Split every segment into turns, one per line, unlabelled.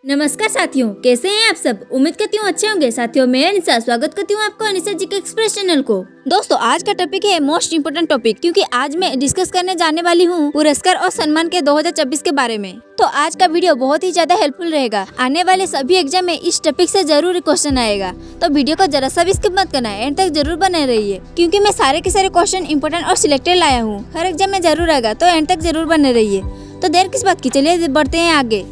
नमस्कार साथियों, कैसे हैं आप सब। उम्मीद करती हूँ अच्छे होंगे। साथियों मैं अनिशा स्वागत करती हूँ आपको अनिशा जी के एक्सप्रेस चैनल को। दोस्तों आज का टॉपिक है मोस्ट इम्पोर्टेंट टॉपिक, क्योंकि आज मैं डिस्कस करने जाने वाली हूँ पुरस्कार और सम्मान के 2024 के बारे में। तो आज का वीडियो बहुत ही ज्यादा हेल्पफुल रहेगा। आने वाले सभी एग्जाम में इस टॉपिक से जरूर क्वेश्चन आएगा, तो वीडियो को जरा सा भी स्किप मत करना है, एंड तक जरूर बने रहिए, क्योंकि मैं सारे के सारे क्वेश्चन इंपोर्टेंट और सिलेक्टेड लाया हूँ। हर एग्जाम में जरूर आएगा, तो एंड तक जरूर बने रहिए। तो देर किस बात की, चलिए बढ़ते हैं आगे।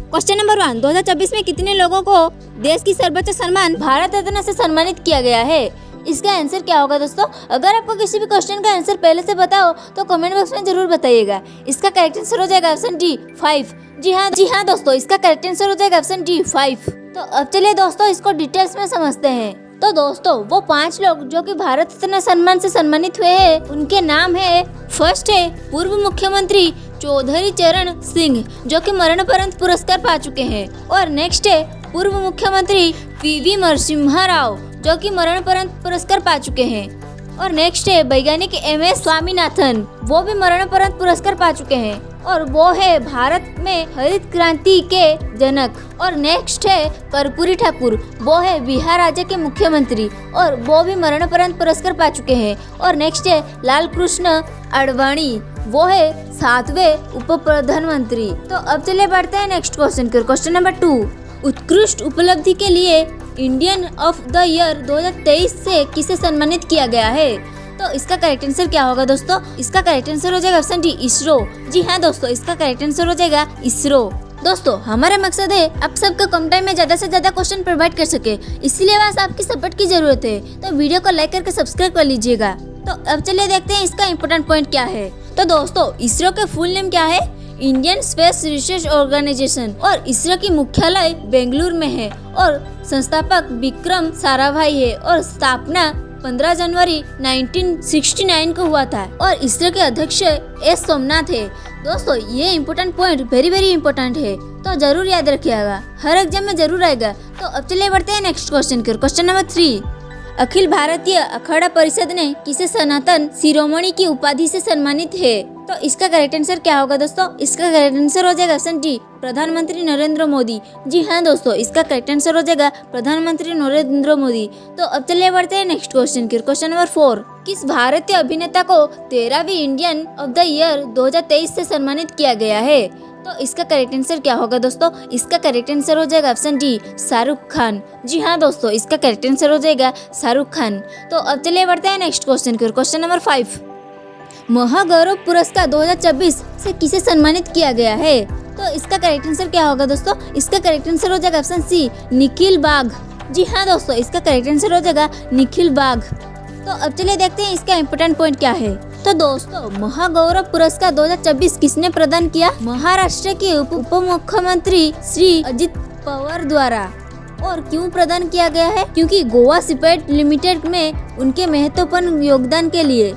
क्वेश्चन नंबर 1, 2024 में कितने लोगों को देश की सर्वोच्च सम्मान भारत रत्न से सम्मानित किया गया है। इसका आंसर क्या होगा दोस्तों। अगर आपको किसी भी क्वेश्चन का आंसर पहले से पता हो तो कमेंट बॉक्स में जरूर बताइएगा। इसका करेक्ट आंसर हो जाएगा ऑप्शन डी 5। जी हाँ दोस्तों, इसका करेक्ट आंसर हो जाएगा ऑप्शन डी 5। तो अब चलिए दोस्तों इसको डिटेल्स में समझते हैं। तो दोस्तों वो 5 लोग जो कि भारत रत्न सम्मान से सम्मानित हुए हैं, उनके नाम है, फर्स्ट है पूर्व मुख्यमंत्री चौधरी चरण सिंह, जो कि मरणोपरांत पुरस्कार पा चुके हैं। और नेक्स्ट है पूर्व मुख्यमंत्री पीवी नरसिम्हा राव, जो कि मरणोपरांत पुरस्कार पा चुके हैं। और नेक्स्ट है वैज्ञानिक एमएस स्वामीनाथन, वो भी मरणोपरांत पुरस्कार पा चुके हैं, और वो है भारत में हरित क्रांति के जनक। और नेक्स्ट है कर्पूरी ठाकुर, वो है बिहार राज्य के मुख्यमंत्री, और वो भी मरणोपरांत पुरस्कार पा चुके हैं। और नेक्स्ट है लाल कृष्ण आडवाणी, वो है 7वें उप प्रधानमंत्री। तो अब चलिए बढ़ते हैं नेक्स्ट क्वेश्चन कर। क्वेश्चन नंबर 2, उत्कृष्ट उपलब्धि के लिए इंडियन ऑफ द ईयर 2023 से किसे सम्मानित किया गया है। तो इसका करेक्ट आंसर क्या होगा दोस्तों। इसका करेक्ट आंसर हो जाएगा ऑप्शन डी इसरो। जी हाँ दोस्तों, इसका करेक्ट आंसर हो जाएगा इसरो। दोस्तों हमारा मकसद है आप सबको कम टाइम में ज्यादा से ज्यादा क्वेश्चन प्रोवाइड कर सके, इसलिए बस आपकी सपोर्ट की जरूरत है। तो वीडियो को लाइक करके सब्सक्राइब कर लीजिएगा। तो अब चलिए देखते हैं इसका इम्पोर्टेंट पॉइंट क्या है। तो दोस्तों इसरो के फुल नेम क्या है, इंडियन स्पेस रिसर्च ऑर्गेनाइजेशन, और इसरो की मुख्यालय बेंगलुरु में है, और संस्थापक विक्रम साराभाई है, और स्थापना 15 जनवरी 1969 को हुआ था, और इसरो के अध्यक्ष एस सोमनाथ है। दोस्तों ये इम्पोर्टेंट पॉइंट वेरी इम्पोर्टेंट है, तो जरूर याद रखिएगा, हर एग्जाम में जरूर आएगा। तो अब चलिए बढ़ते हैं नेक्स्ट क्वेश्चन कर। क्वेश्चन नंबर 3, अखिल भारतीय अखाड़ा परिषद ने किसे सनातन शिरोमणि की उपाधि से सम्मानित है। तो इसका करेक्ट आंसर क्या होगा दोस्तों। इसका करेक्ट आंसर हो जाएगा ऑप्शन डी प्रधानमंत्री नरेंद्र मोदी। जी हाँ दोस्तों, इसका करेक्ट आंसर हो जाएगा प्रधानमंत्री नरेंद्र मोदी। तो अब चलिए बढ़ते हैं नेक्स्ट क्वेश्चन की। क्वेश्चन नंबर 4, किस भारतीय अभिनेता को 13वीं इंडियन ऑफ द ईयर 2023 से सम्मानित किया गया है। तो इसका करेक्ट आंसर क्या होगा दोस्तों। इसका करेक्ट आंसर हो जाएगा ऑप्शन डी शाहरुख खान। जी हाँ दोस्तों, इसका करेक्ट आंसर हो जाएगा शाहरुख खान। तो अब चलिए बढ़ते हैं नेक्स्ट क्वेश्चन की। क्वेश्चन नंबर 5, महागौरव पुरस्कार 2024 से किसे सम्मानित किया गया है। तो इसका करेक्ट आंसर क्या होगा दोस्तों। इसका करेक्ट आंसर हो जाएगा ऑप्शन सी निखिल बाग। जी हाँ दोस्तों, इसका करेक्ट आंसर हो जाएगा निखिल बाग। तो अब चलिए देखते हैं इसका इम्पोर्टेंट पॉइंट क्या है। तो दोस्तों महागौरव पुरस्कार 2024 किसने प्रदान किया, महाराष्ट्र के उप मुख्यमंत्री श्री अजित पवार द्वारा। और क्यों प्रदान किया गया है, क्योंकि गोवा सीपेट लिमिटेड में उनके महत्वपूर्ण योगदान के लिए।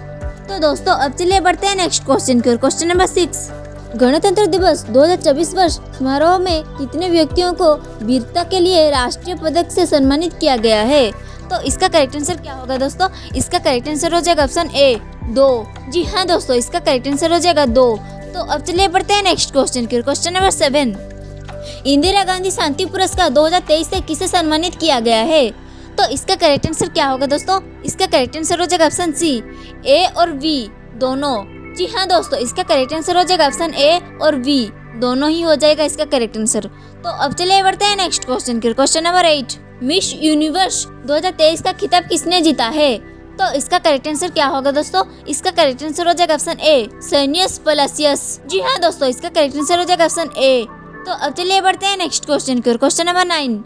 तो दोस्तों अब चलिए बढ़ते हैं नेक्स्ट क्वेश्चन की। क्वेश्चन नंबर 6, गणतंत्र दिवस 2024 वर्ष समारोह में कितने व्यक्तियों को वीरता के लिए राष्ट्रीय पदक से सम्मानित किया गया है। तो इसका करेक्ट आंसर क्या होगा दोस्तों। इसका करेक्ट आंसर हो जाएगा ऑप्शन ए 2। जी हाँ दोस्तों, इसका करेक्ट आंसर हो जाएगा 2। तो अब चलिए बढ़ते हैं नेक्स्ट क्वेश्चन की। क्वेश्चन नंबर 7, इंदिरा गांधी शांति पुरस्कार 2023 से किसे सम्मानित किया गया है। तो इसका करेक्ट आंसर क्या होगा दोस्तों। इसका करेक्ट आंसर हो जाएगा ऑप्शन सी ए और वी दोनों। जी हाँ दोस्तों, इसका करेक्ट आंसर हो जाएगा ऑप्शन ए और वी दोनों ही हो जाएगा इसका करेक्ट आंसर। तो अब चलिए बढ़ते हैं नेक्स्ट क्वेश्चन की। क्वेश्चन नंबर 8, मिस यूनिवर्स 2023 का खिताब किसने जीता है। तो इसका करेक्ट आंसर क्या होगा दोस्तों। इसका करेक्ट आंसर हो जाएगा ऑप्शन ए सैनियस पलासियस। जी हाँ दोस्तों, इसका करेक्ट आंसर हो जाएगा ऑप्शन ए। तो अब चलिए बढ़ते हैं नेक्स्ट क्वेश्चन की। क्वेश्चन नंबर 9,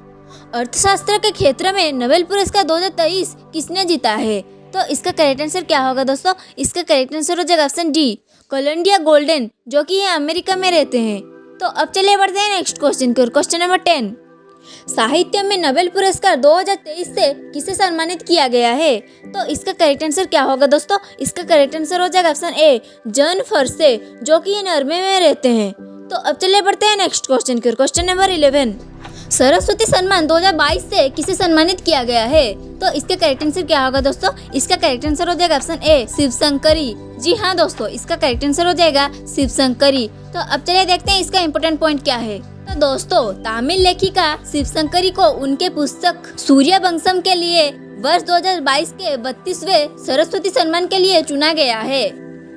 अर्थशास्त्र के क्षेत्र में नोबेल पुरस्कार 2023 किसने जीता है। तो इसका करेक्ट आंसर क्या होगा दोस्तों। इसका करेक्ट आंसर हो जाएगा ऑप्शन डी कोलंबिया गोल्डन, जो कि ये अमेरिका में रहते हैं। तो अब चलिए बढ़ते हैं नेक्स्ट क्वेश्चन की। क्वेश्चन नंबर 10, साहित्य में नोबेल पुरस्कार 2023 से किसे सम्मानित किया गया है। तो इसका करेक्ट आंसर क्या होगा दोस्तों। इसका करेक्ट आंसर हो जाएगा ऑप्शन ए जॉन फर्से, जो कि ये नॉर्वे में रहते हैं। तो अब चलिए बढ़ते हैं नेक्स्ट क्वेश्चन की। क्वेश्चन नंबर 11, सरस्वती सम्मान 2022 से किसे सम्मानित किया गया है। तो इसका करेक्ट आंसर क्या होगा दोस्तों। इसका करेक्ट आंसर हो जाएगा ऑप्शन ए शिवशंकरी। जी हाँ दोस्तों, इसका करेक्ट आंसर हो जाएगा शिवशंकरी। तो अब चलिए देखते हैं इसका इम्पोर्टेंट पॉइंट क्या है। तो तो दोस्तों तमिल लेखिका शिवशंकरी को उनके पुस्तक सूर्यवंशम के लिए वर्ष 2022 के 32वें सरस्वती सम्मान के लिए चुना गया है।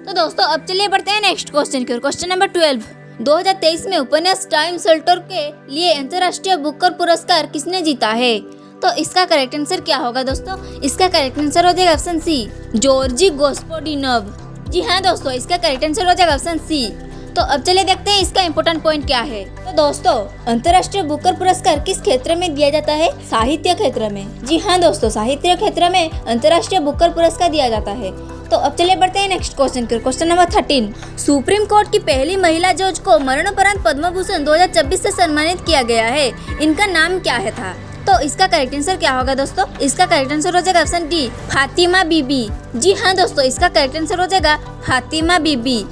तो दोस्तों अब चलिए बढ़ते हैं नेक्स्ट क्वेश्चन की ओर। क्वेश्चन नंबर 12, 2023 में उपन्यास टाइम सेल्टर के लिए अंतर्राष्ट्रीय बुकर पुरस्कार किसने जीता है? तो इसका करेक्ट आंसर क्या होगा दोस्तों? इसका करेक्ट आंसर हो जाएगा ऑप्शन सी, जॉर्जी गोस्पोडिनोव। जी हाँ दोस्तों, इसका करेक्ट आंसर हो जाएगा ऑप्शन सी। तो अब चलिए देखते हैं इसका इम्पोर्टेंट पॉइंट क्या है। तो दोस्तों अंतर्राष्ट्रीय बुकर पुरस्कार किस क्षेत्र में दिया जाता है? साहित्य क्षेत्र में। जी हाँ दोस्तों, साहित्य क्षेत्र में अंतर्राष्ट्रीय बुकर पुरस्कार दिया जाता है। तो अब चलिए बढ़ते हैं नेक्स्ट क्वेश्चन की। क्वेश्चन नंबर 13, सुप्रीम कोर्ट की पहली महिला जज को मरणोपरांत पद्म भूषण 2024 से सम्मानित किया गया है। इनका नाम क्या है था? तो इसका करेक्ट आंसर क्या होगा दोस्तों? इसका करेक्ट आंसर हो जाएगा ऑप्शन डी, फातिमा बीबी। जी हाँ दोस्तों, इसका करेक्ट आंसर हो जाएगा फातिमा बीबी।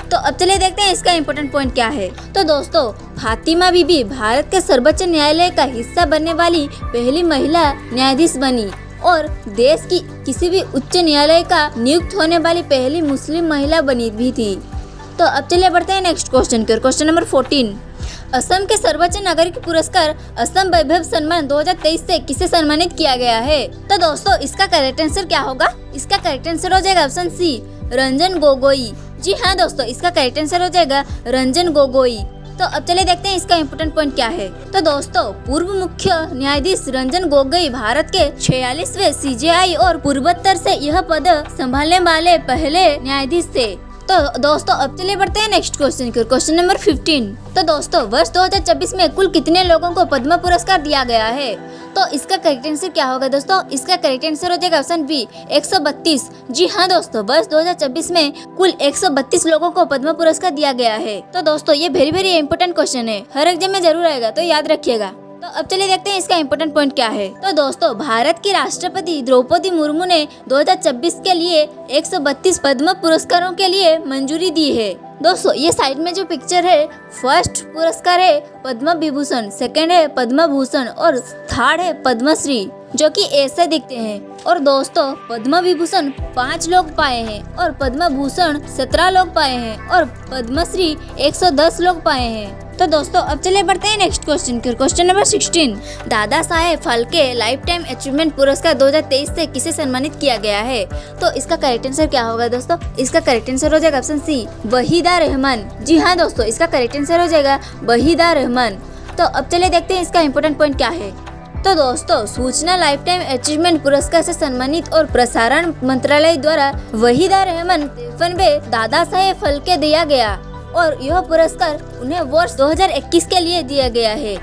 तो अब चलिए देखते हैं इसका इम्पोर्टेंट पॉइंट क्या है। तो दोस्तों फातिमा बीबी भारत के सर्वोच्च न्यायालय का हिस्सा बनने वाली पहली महिला न्यायाधीश बनी और देश की किसी भी उच्च न्यायालय का नियुक्त होने वाली पहली मुस्लिम महिला बनी भी थी। तो अब चलिए बढ़ते हैं नेक्स्ट क्वेश्चन की ओर। क्वेश्चन नंबर 14, असम के सर्वोच्च नागरिक पुरस्कार असम वैभव सम्मान 2023 से किसे सम्मानित किया गया है? तो दोस्तों इसका करेक्ट आंसर क्या होगा? इसका करेक्ट आंसर हो जाएगा ऑप्शन सी, रंजन गोगोई। जी हाँ दोस्तों, इसका करेक्ट आंसर हो जाएगा रंजन गोगोई। तो अब चलिए देखते हैं इसका इम्पोर्टेंट पॉइंट क्या है। तो दोस्तों पूर्व मुख्य न्यायाधीश रंजन गोगोई भारत के 46वें CJI और पूर्वोत्तर से यह पद संभालने वाले पहले न्यायाधीश थे। तो दोस्तों अब चलिए बढ़ते हैं नेक्स्ट क्वेश्चन की। क्वेश्चन नंबर 15, तो दोस्तों वर्ष 2024 में कुल कितने लोगों को पद्म पुरस्कार दिया गया है? तो इसका करेक्ट आंसर क्या होगा दोस्तों? इसका करेक्ट आंसर हो जाएगा ऑप्शन बी, 132। जी हाँ दोस्तों, वर्ष 2024 में कुल 132 लोगों को पद्म पुरस्कार दिया गया है। तो दोस्तों ये वेरी इंपोर्टेंट क्वेश्चन है, हर एग्जाम में जरूर आएगा, तो याद रखिएगा। तो अब चलिए देखते हैं इसका इम्पोर्टेंट पॉइंट क्या है। तो दोस्तों भारत की राष्ट्रपति द्रौपदी मुर्मू ने 2024 के लिए 132 पद्म पुरस्कारों के लिए मंजूरी दी है। दोस्तों ये साइड में जो पिक्चर है, फर्स्ट पुरस्कार है पद्म विभूषण, सेकंड है पद्म भूषण और थर्ड है पद्मश्री, जो कि ऐसे दिखते हैं। और दोस्तों पद्म विभूषण 5 लोग पाए हैं और पद्म भूषण 17 लोग पाए हैं और पद्मश्री 110 लोग पाए हैं। तो दोस्तों अब चलिए बढ़ते हैं नेक्स्ट क्वेश्चन की। Question number 16, Dada Saheb Phalke life time achievement पुरस्कार 2023 से किसे सम्मानित किया गया है? तो इसका करेक्ट आंसर क्या होगा दोस्तों? इसका करेक्ट आंसर हो जाएगा ऑप्शन सी, वहीदा रहमान। जी हाँ दोस्तों, इसका करेक्ट आंसर हो जाएगा वहीदा रहमान। तो अब चलिए देखते हैं इसका इम्पोर्टेंट पॉइंट क्या है। तो दोस्तों सूचना लाइफ टाइम अचीवमेंट पुरस्कार से सम्मानित और प्रसारण मंत्रालय द्वारा वहीदा रहमान 53वें दादा साहेब फाल्के दिया गया और यह पुरस्कार उन्हें वर्ष 2021 के लिए दिया गया है।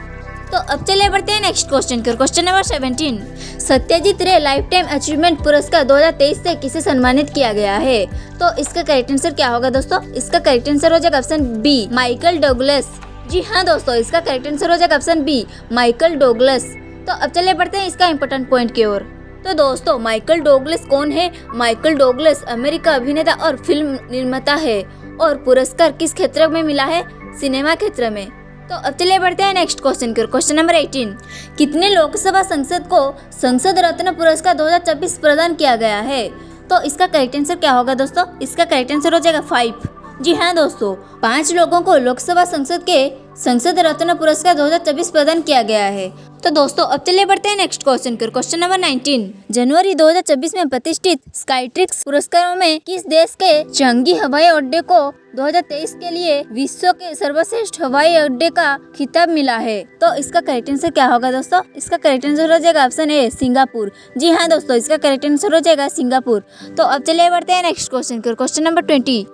तो अब चलिए बढ़ते हैं नेक्स्ट क्वेश्चन की। क्वेश्चन नंबर 17, सत्यजीत रे लाइफ टाइम अचीवमेंट पुरस्कार 2023 से किसे सम्मानित किया गया है? तो इसका करेक्ट आंसर क्या होगा दोस्तों? इसका करेक्ट आंसर हो जाएगा ऑप्शन बी, माइकल डगलस। जी हाँ दोस्तों, इसका करेक्ट आंसर हो जाएगा ऑप्शन बी, माइकल डगलस। तो अब चलिए बढ़ते हैं इसका इम्पोर्टेंट पॉइंट की ओर। तो दोस्तों माइकल डगलस कौन है? माइकल डगलस अमेरिका अभिनेता और फिल्म निर्माता है और पुरस्कार किस क्षेत्र में मिला है? सिनेमा क्षेत्र में। तो अब चलिए बढ़ते हैं नेक्स्ट क्वेश्चन की। क्वेश्चन नंबर 18, कितने लोकसभा सांसद को संसद रत्न पुरस्कार 2024 प्रदान किया गया है? तो इसका करेक्ट आंसर क्या होगा दोस्तों? इसका करेक्ट आंसर हो जाएगा 5। जी हाँ दोस्तों, 5 लोगों को लोकसभा संसद के संसद रत्न पुरस्कार 2024 प्रदान किया गया है। तो दोस्तों अब चलिए बढ़ते हैं नेक्स्ट क्वेश्चन की। क्वेश्चन नंबर 19, जनवरी 2024 में प्रतिष्ठित स्काईट्रिक्स पुरस्कारों में किस देश के चंगी हवाई अड्डे को 2023 के लिए विश्व के सर्वश्रेष्ठ हवाई अड्डे का खिताब मिला है? तो इसका करेक्ट आंसर क्या होगा दोस्तों? इसका करेक्ट आंसर हो जाएगा ऑप्शन ए, सिंगापुर। जी हाँ दोस्तों, इसका करेक्ट आंसर हो जाएगा सिंगापुर। तो अब चलिए बढ़ते हैं नेक्स्ट क्वेश्चन की। क्वेश्चन नंबर 20,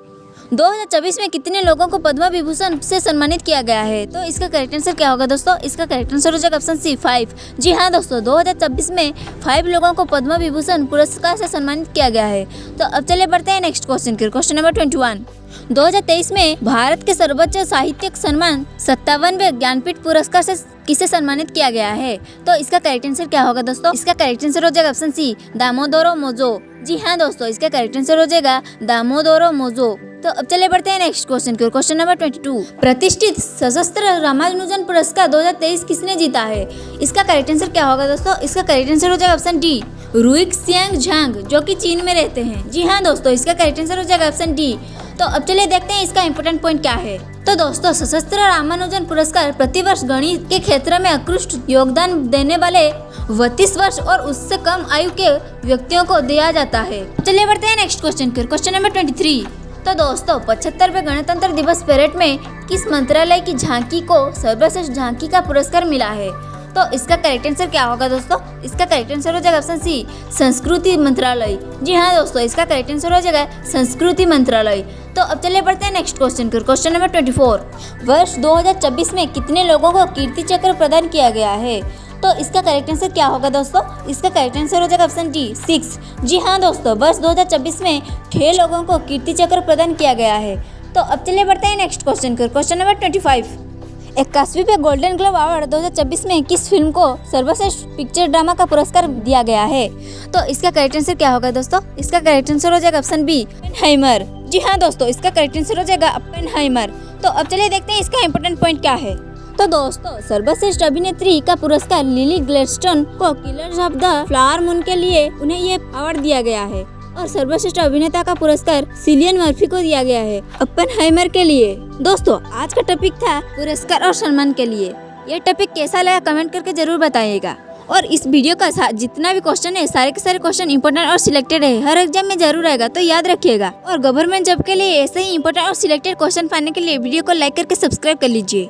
2024 में कितने लोगों को पद्म विभूषण से सम्मानित किया गया है? तो इसका करेक्ट आंसर क्या होगा दोस्तों? इसका करेक्ट आंसर हो जाएगा ऑप्शन सी, 5। जी हाँ दोस्तों, 2024 में 5 लोगों को पद्म विभूषण पुरस्कार से सम्मानित किया गया है। तो अब चलिए बढ़ते हैं नेक्स्ट क्वेश्चन की। क्वेश्चन नंबर 21, 2023 में भारत के सर्वोच्च साहित्यिक सम्मान 57वें ज्ञानपीठ पुरस्कार से किसे सम्मानित किया गया है? तो इसका करेक्ट आंसर क्या होगा दोस्तों? इसका करेक्ट आंसर हो जाएगा ऑप्शन सी, दामोदर मोजो। जी हाँ दोस्तों, इसका करेक्ट आंसर हो जाएगा दामोदर मोजो। तो अब चले बढ़ते हैं नेक्स्ट क्वेश्चन की। क्वेश्चन नंबर 22, प्रतिष्ठित सशस्त्र रामानुजन पुरस्कार 2023 किसने जीता है? इसका करेक्ट आंसर क्या होगा दोस्तों? इसका करेक्ट आंसर हो जाएगा ऑप्शन डी, रुइक्सियांग झांग, जो कि चीन में रहते हैं। जी हाँ दोस्तों, इसका करेक्ट आंसर हो जाएगा ऑप्शन डी, तो अब चलिए देखते हैं इसका इम्पोर्टेंट पॉइंट क्या है। तो दोस्तों, सशस्त्र रामानुजन पुरस्कार प्रतिवर्ष गणित के क्षेत्र में उत्कृष्ट योगदान देने वाले 32 वर्ष और उससे कम आयु के व्यक्तियों को दिया जाता है। चलिए बढ़ते हैं नेक्स्ट क्वेश्चन की। Question number 23। तो दोस्तों, 75वें गणतंत्र दिवस परेड में किस मंत्रालय की झांकी को सर्वश्रेष्ठ झांकी का पुरस्कार मिला है? तो इसका करेक्ट आंसर क्या होगा दोस्तों? इसका करेक्ट आंसर हो जाएगा ऑप्शन सी, संस्कृति मंत्रालय। जी हाँ दोस्तों, इसका करेक्ट आंसर हो जाएगा संस्कृति मंत्रालय। तो अब चलिए बढ़ते हैं नेक्स्ट क्वेश्चन पर। Question number 24। वर्ष 2024 में कितने लोगों को कीर्ति चक्र प्रदान किया गया है? तो इसका करेक्ट आंसर क्या होगा दोस्तों? इसका करेक्ट आंसर हो जाएगा ऑप्शन डी, 6। जी हाँ दोस्तों, वर्ष 2024 में 6 लोगों को कीर्ति चक्र प्रदान किया गया है। तो अब चलिए बढ़ते हैं नेक्स्ट क्वेश्चन पर। Question number 25। 81वें गोल्डन ग्लोब अवार्ड 2024 में किस फिल्म को सर्वश्रेष्ठ पिक्चर ड्रामा का पुरस्कार दिया गया है? तो इसका करेक्ट आंसर क्या होगा दोस्तों? इसका करेक्ट आंसर हो जाएगा ऑप्शन बी, अप्पेनहाइमर। जी हाँ दोस्तों, इसका करेक्ट आंसर हो जाएगा अप्पेनहाइमर। तो अब चलिए देखते हैं इसका इम्पोर्टेंट पॉइंट क्या है। तो दोस्तों, सर्वश्रेष्ठ अभिनेत्री का पुरस्कार लिली ग्लैडस्टोन को killers of the flower moon के लिए उन्हें ये अवार्ड दिया गया है, और सर्वश्रेष्ठ अभिनेता का पुरस्कार सिलियन मर्फी को दिया गया है अप्पेनहाइमर के लिए। दोस्तों, आज का टॉपिक था पुरस्कार और सम्मान के लिए। ये टॉपिक कैसा लगा कमेंट करके जरूर बताइएगा। और इस वीडियो का जितना भी क्वेश्चन है, सारे के सारे क्वेश्चन इंपॉर्टेंट और सिलेक्टेड है, हर एग्जाम में जरूर आएगा, तो याद रखिएगा। और गवर्नमेंट जॉब के लिए ऐसे ही इंपॉर्टेंट और सिलेक्टेड क्वेश्चन पाने के लिए वीडियो को लाइक करके सब्सक्राइब कर लीजिए।